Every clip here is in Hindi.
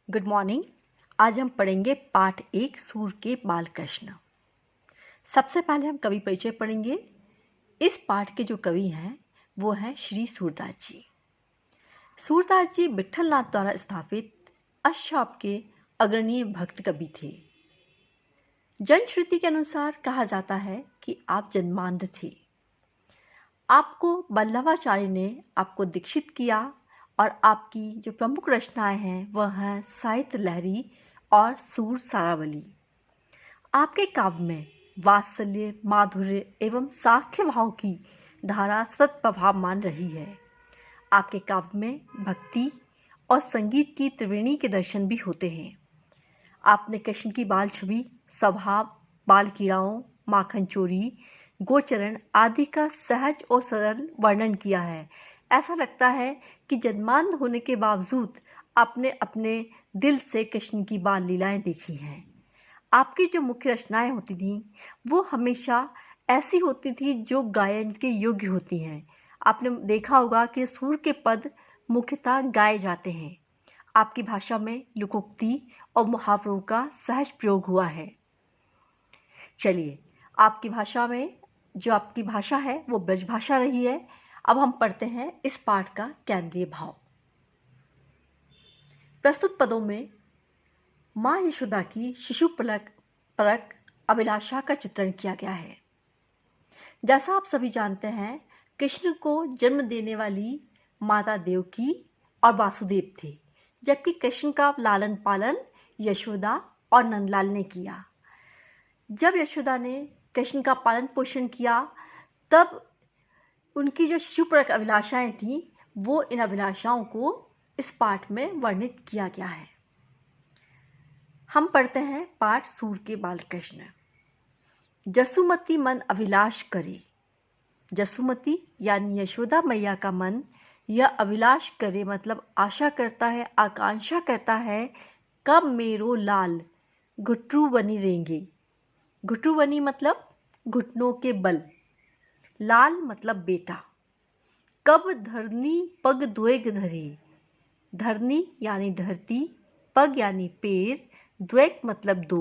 Good morning. आज हम पढ़ेंगे पाठ 1 सूर के बाल कृष्ण। सबसे पहले हम कवि परिचय पढ़ेंगे। इस पाठ के जो कवि हैं वो हैं श्री सूरदास जी। सूरदास जी विट्ठलनाथ द्वारा स्थापित अष्टशाप के अग्रणीय भक्त कवि थे। जनश्रुति के अनुसार कहा जाता है कि आप जन्मांध थे। आपको वल्लभाचार्य ने आपको दीक्षित किया और आपकी जो प्रमुख रचनाएं हैं वह हैं साहित्य लहरी और सूर सारावली। आपके काव्य में वात्सल्य, माधुर्य एवं साख्य भाव की धारा सतत प्रभावमान रही है। आपके काव्य में भक्ति और संगीत की त्रिवेणी के दर्शन भी होते हैं। आपने कृष्ण की बाल छवि, स्वभाव, बाल कीड़ाओं, माखन चोरी, गोचरण आदि का सहज और सरल वर्णन किया है। ऐसा लगता है कि जन्मांध होने के बावजूद आपने अपने दिल से कृष्ण की बाल लीलाएं देखी हैं। आपकी जो मुख्य रचनाएं होती थीं वो हमेशा ऐसी होती थी जो गायन के योग्य होती हैं। आपने देखा होगा कि सूर के पद मुख्यतः गाए जाते हैं। आपकी भाषा में लोकोक्ति और मुहावरों का सहज प्रयोग हुआ है। चलिए, आपकी भाषा है वो ब्रज भाषा रही है। अब हम पढ़ते हैं इस पाठ का केंद्रीय भाव। प्रस्तुत पदों में माँ यशोदा की शिशु परक अभिलाषा का चित्रण किया गया है। जैसा आप सभी जानते हैं, कृष्ण को जन्म देने वाली माता देवकी और वासुदेव थे, जबकि कृष्ण का लालन पालन यशोदा और नंदलाल ने किया। जब यशोदा ने कृष्ण का पालन पोषण किया तब उनकी जो शिशुपरक अभिलाषाएं थीं वो इन अभिलाषाओं को इस पाठ में वर्णित किया गया है। हम पढ़ते हैं पाठ सूर के बाल कृष्ण। जसुमती मन अभिलाष करे। जसुमती यानी यशोदा मैया का मन यह अभिलाष करे मतलब आशा करता है, आकांक्षा करता है, कब मेरो लाल घुटरू बनी रहेंगे। घुटरू बनी मतलब घुटनों के बल, लाल मतलब बेटा। कब धरनी पग द्वेग धरे। धरनी यानी धरती, पग यानी पैर, द्वेग मतलब दो।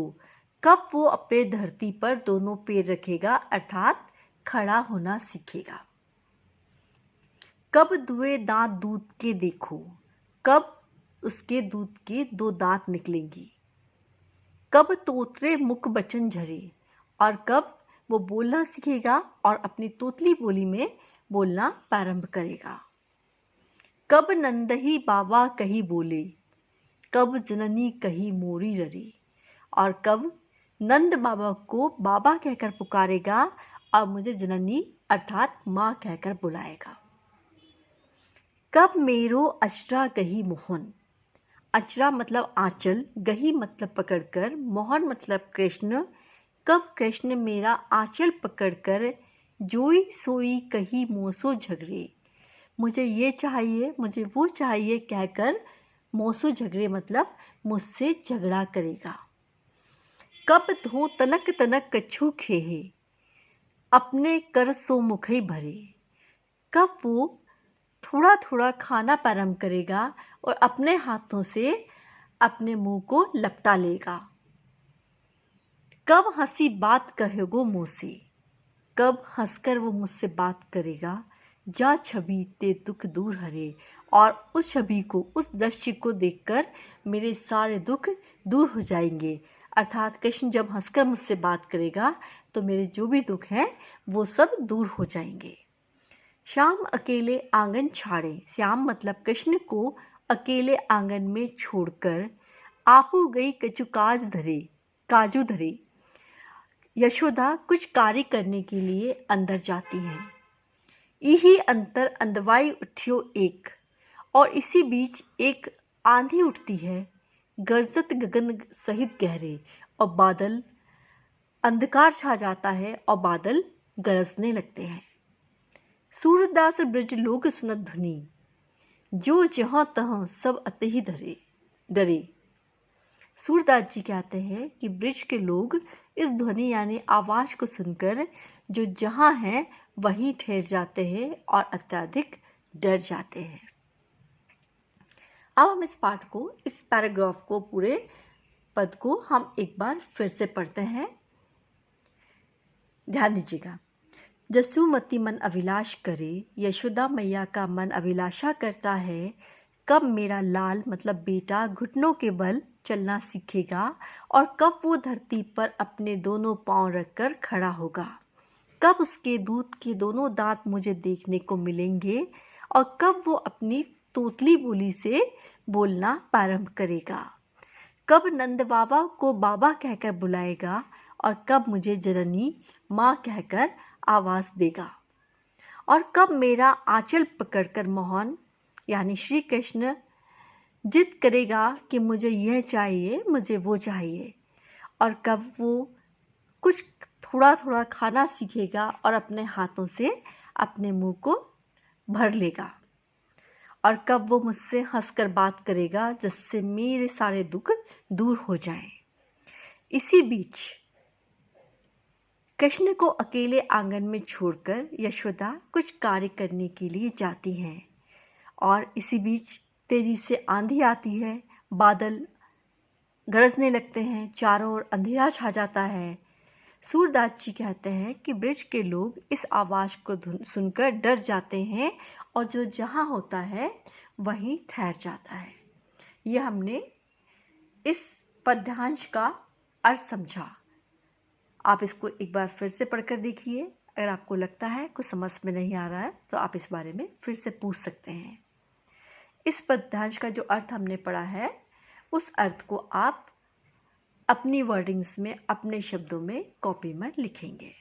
कब वो अपने धरती पर दोनों पैर रखेगा अर्थात खड़ा होना सीखेगा। कब दुए दांत दूध के देखो। कब उसके दूध के 2 दांत निकलेंगी। कब तोतरे मुख बचन झरे और कब वो बोलना सीखेगा और अपनी तोतली बोली में बोलना प्रारंभ करेगा। कब नंदही बाबा कही बोले। कब जननी कही मोरी ररे और कब नंद बाबा को बाबा कहकर पुकारेगा और मुझे जननी अर्थात माँ कहकर बुलाएगा। कब मेरो अचरा गही मोहन। अचरा मतलब आंचल, गही मतलब पकड़कर, मोहन मतलब कृष्ण। कब कृष्ण मेरा आंचल पकड़कर जोई सोई कही मोसो झगड़े। मुझे ये चाहिए, मुझे वो चाहिए कहकर मोसो झगड़े मतलब मुझसे झगड़ा करेगा। कब धो तनक तनक कछु खेहे। अपने कर सो मुखई भरे। कब वो थोड़ा थोड़ा खाना प्रारंभ करेगा और अपने हाथों से अपने मुंह को लपटा लेगा। कब हंसी बात कहेगो मुझसे। कब हंसकर वो मुझसे बात करेगा। जा छवि ते दुख दूर हरे और उस छवि को, उस दृश्य को देखकर मेरे सारे दुख दूर हो जाएंगे। अर्थात कृष्ण जब हंसकर मुझसे बात करेगा तो मेरे जो भी दुख हैं वो सब दूर हो जाएंगे। श्याम अकेले आंगन छाड़े। श्याम मतलब कृष्ण को अकेले आंगन में छोड़कर आपू गई कछु काजू धरे। यशोदा कुछ कार्य करने के लिए अंदर जाती है। यही अंतर अंधवाई उठियो एक, और इसी बीच एक आंधी उठती है, गरजत गगन सहित गहरे, और बादल, अंधकार छा जाता है और बादल गरजने लगते हैं। सूरदास ब्रज लोक सुनत धुनी, जो जहाँ तहाँ सब अति ही डरे। सूरदास जी कहते हैं कि ब्रज के लोग इस ध्वनि यानी आवाज को सुनकर जो जहाँ हैं वहीं ठहर जाते हैं और अत्यधिक डर जाते हैं। अब हम इस पाठ को, इस पैराग्राफ को, पूरे पद को हम एक बार फिर से पढ़ते हैं। ध्यान दीजिएगा। जसुमती मन अभिलाष करे, यशोदा मैया का मन अभिलाषा करता है। कब मेरा लाल मतलब बेटा घुटनों के बल चलना सीखेगा और कब वो धरती पर अपने दोनों पांव रखकर खड़ा होगा। कब उसके दूध के दोनों दांत मुझे देखने को मिलेंगे और कब वो अपनी तोतली बोली से बोलना प्रारंभ करेगा। कब नंद बाबा को बाबा कहकर बुलाएगा और कब मुझे जननी माँ कहकर आवाज़ देगा। और कब मेरा आंचल पकड़कर मोहन यानी श्री कृष्ण जिद करेगा कि मुझे यह चाहिए, मुझे वो चाहिए। और कब वो कुछ थोड़ा थोड़ा खाना सीखेगा और अपने हाथों से अपने मुंह को भर लेगा। और कब वो मुझसे हंसकर बात करेगा जिससे मेरे सारे दुख दूर हो जाएं। इसी बीच कृष्ण को अकेले आंगन में छोड़कर यशोदा कुछ कार्य करने के लिए जाती हैं। और इसी बीच तेजी से आंधी आती है, बादल गरजने लगते हैं, चारों ओर अंधेरा छा जाता है। सूरदास जी कहते हैं कि ब्रज के लोग इस आवाज़ को सुनकर डर जाते हैं और जो जहाँ होता है वहीं ठहर जाता है। यह हमने इस पद्यांश का अर्थ समझा। आप इसको एक बार फिर से पढ़कर देखिए। अगर आपको लगता है कुछ समझ में नहीं आ रहा है तो आप इस बारे में फिर से पूछ सकते हैं। इस पद्यांश का जो अर्थ हमने पढ़ा है उस अर्थ को आप अपनी वर्डिंग्स में, अपने शब्दों में कॉपी में लिखेंगे।